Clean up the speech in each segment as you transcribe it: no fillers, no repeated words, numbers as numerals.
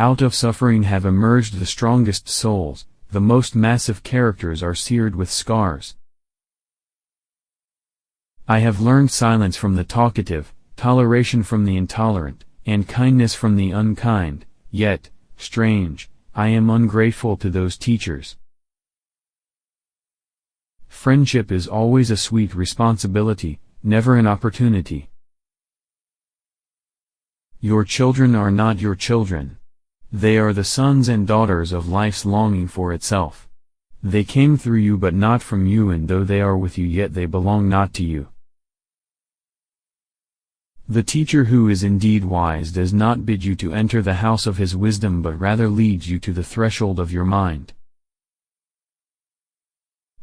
Out of suffering have emerged the strongest souls, the most massive characters are seared with scars. I have learned silence from the talkative, toleration from the intolerant, and kindness from the unkind, yet, strange, I am ungrateful to those teachers. Friendship is always a sweet responsibility, never an opportunity. Your children are not your children. They are the sons and daughters of life's longing for itself. They came through you but not from you, and though they are with you yet they belong not to you. The teacher who is indeed wise does not bid you to enter the house of his wisdom but rather leads you to the threshold of your mind.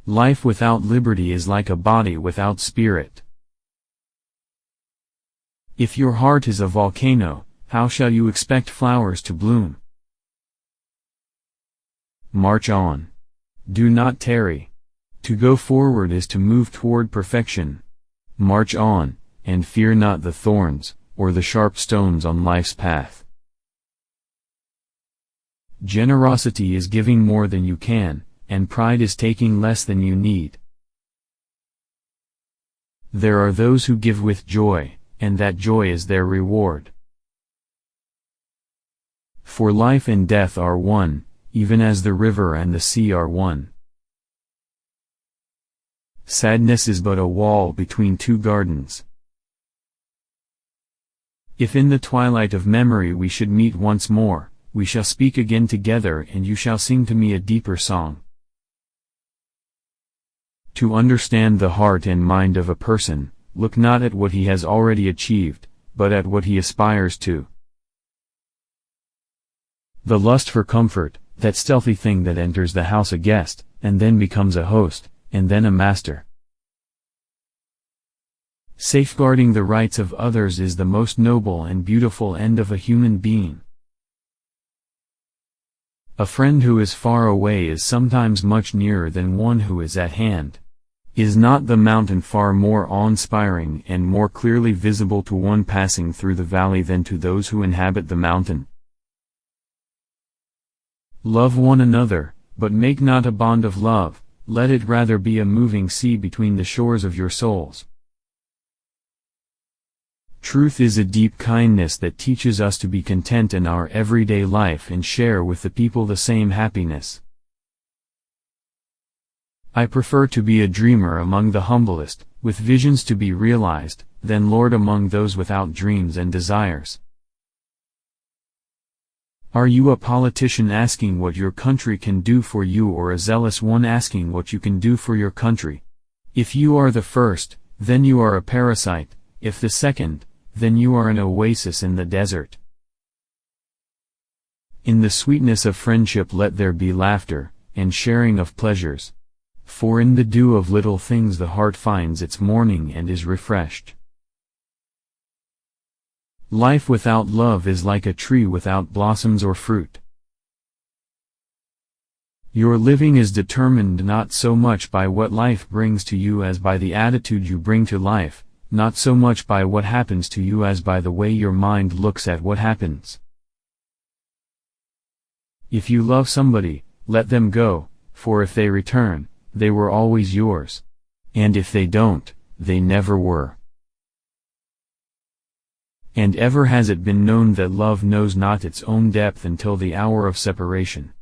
Life without liberty is like a body without spirit. If your heart is a volcano, how shall you expect flowers to bloom? March on. Do not tarry. To go forward is to move toward perfection. March on, and fear not the thorns, or the sharp stones on life's path. Generosity is giving more than you can, and pride is taking less than you need. There are those who give with joy, and that joy is their reward. For life and death are one, even as the river and the sea are one. Sadness is but a wall between two gardens. If in the twilight of memory we should meet once more, we shall speak again together and you shall sing to me a deeper song. To understand the heart and mind of a person, look not at what he has already achieved, but at what he aspires to. The lust for comfort, that stealthy thing that enters the house a guest, and then becomes a host, and then a master. Safeguarding the rights of others is the most noble and beautiful end of a human being. A friend who is far away is sometimes much nearer than one who is at hand. Is not the mountain far more awe-inspiring and more clearly visible to one passing through the valley than to those who inhabit the mountain? Love one another, but make not a bond of love, let it rather be a moving sea between the shores of your souls. Truth is a deep kindness that teaches us to be content in our everyday life and share with the people the same happiness. I prefer to be a dreamer among the humblest, with visions to be realized, than lord among those without dreams and desires. Are you a politician asking what your country can do for you, or a zealous one asking what you can do for your country? If you are the first, then you are a parasite, if the second, then you are an oasis in the desert. In the sweetness of friendship let there be laughter, and sharing of pleasures. For in the dew of little things the heart finds its morning and is refreshed. Life without love is like a tree without blossoms or fruit. Your living is determined not so much by what life brings to you as by the attitude you bring to life, not so much by what happens to you as by the way your mind looks at what happens. If you love somebody, let them go, for if they return, they were always yours. And if they don't, they never were. And ever has it been known that love knows not its own depth until the hour of separation.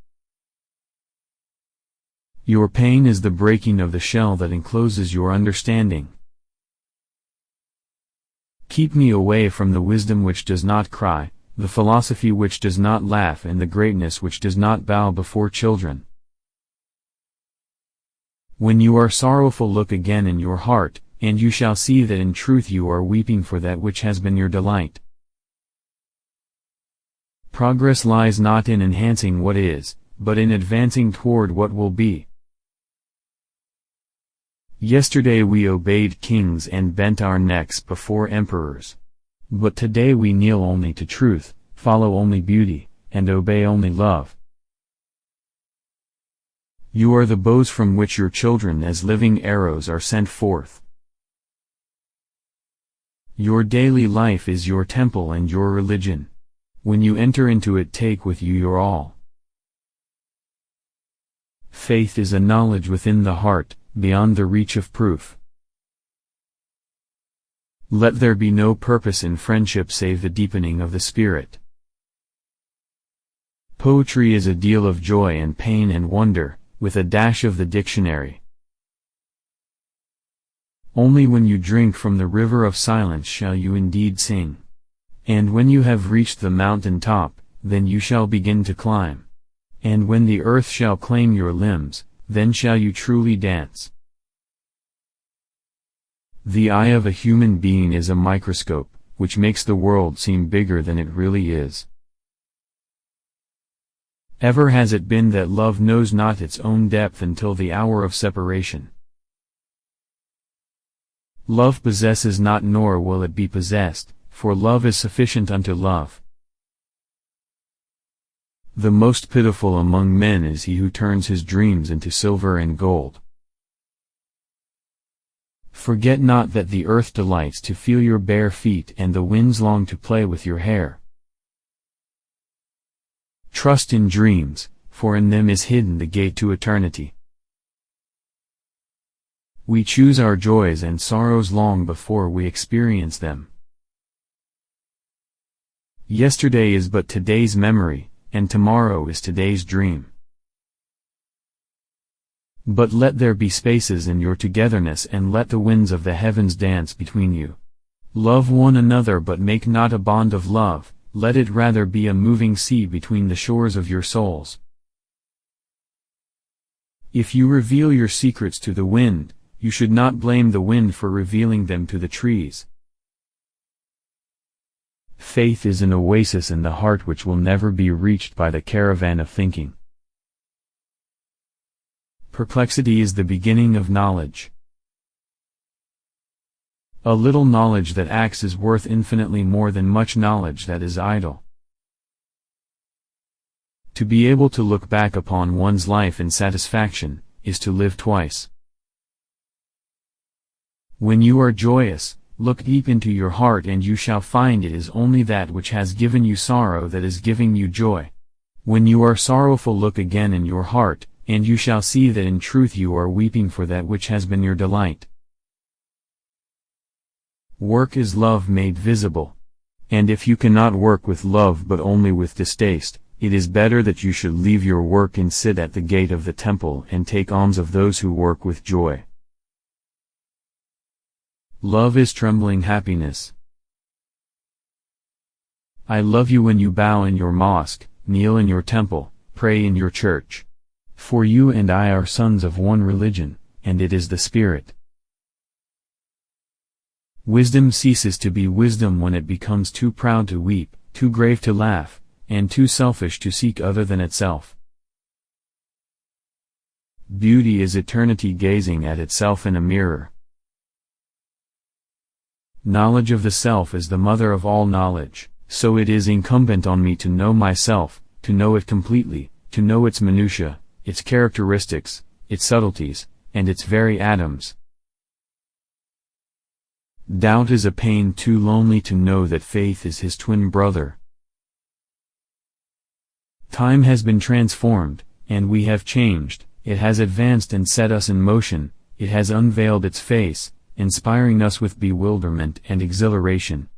Your pain is the breaking of the shell that encloses your understanding. Keep me away from the wisdom which does not cry, the philosophy which does not laugh, and the greatness which does not bow before children. When you are sorrowful, look again in your heart, and you shall see that in truth you are weeping for that which has been your delight. Progress lies not in enhancing what is, but in advancing toward what will be. Yesterday we obeyed kings and bent our necks before emperors. But today we kneel only to truth, follow only beauty, and obey only love. You are the bows from which your children as living arrows are sent forth. Your daily life is your temple and your religion. When you enter into it, take with you your all. Faith is a knowledge within the heart, beyond the reach of proof. Let there be no purpose in friendship save the deepening of the spirit. Poetry is a deal of joy and pain and wonder, with a dash of the dictionary. Only when you drink from the river of silence shall you indeed sing. And when you have reached the mountain top, then you shall begin to climb. And when the earth shall claim your limbs, then shall you truly dance. The eye of a human being is a microscope, which makes the world seem bigger than it really is. Ever has it been that love knows not its own depth until the hour of separation. Love possesses not, nor will it be possessed, for love is sufficient unto love. The most pitiful among men is he who turns his dreams into silver and gold. Forget not that the earth delights to feel your bare feet and the winds long to play with your hair. Trust in dreams, for in them is hidden the gate to eternity. We choose our joys and sorrows long before we experience them. Yesterday is but today's memory, and tomorrow is today's dream. But let there be spaces in your togetherness, and let the winds of the heavens dance between you. Love one another, but make not a bond of love, let it rather be a moving sea between the shores of your souls. If you reveal your secrets to the wind, you should not blame the wind for revealing them to the trees. Faith is an oasis in the heart which will never be reached by the caravan of thinking. Perplexity is the beginning of knowledge. A little knowledge that acts is worth infinitely more than much knowledge that is idle. To be able to look back upon one's life in satisfaction, is to live twice. When you are joyous, look deep into your heart and you shall find it is only that which has given you sorrow that is giving you joy. When you are sorrowful, look again in your heart, and you shall see that in truth you are weeping for that which has been your delight. Work is love made visible. And if you cannot work with love but only with distaste, it is better that you should leave your work and sit at the gate of the temple and take alms of those who work with joy. Love is trembling happiness. I love you when you bow in your mosque, kneel in your temple, pray in your church. For you and I are sons of one religion, and it is the Spirit. Wisdom ceases to be wisdom when it becomes too proud to weep, too grave to laugh, and too selfish to seek other than itself. Beauty is eternity gazing at itself in a mirror. Knowledge of the self is the mother of all knowledge, so it is incumbent on me to know myself, to know it completely, to know its minutiae, its characteristics, its subtleties, and its very atoms. Doubt is a pain too lonely to know that faith is his twin brother. Time has been transformed, and we have changed, it has advanced and set us in motion, it has unveiled its face, inspiring us with bewilderment and exhilaration.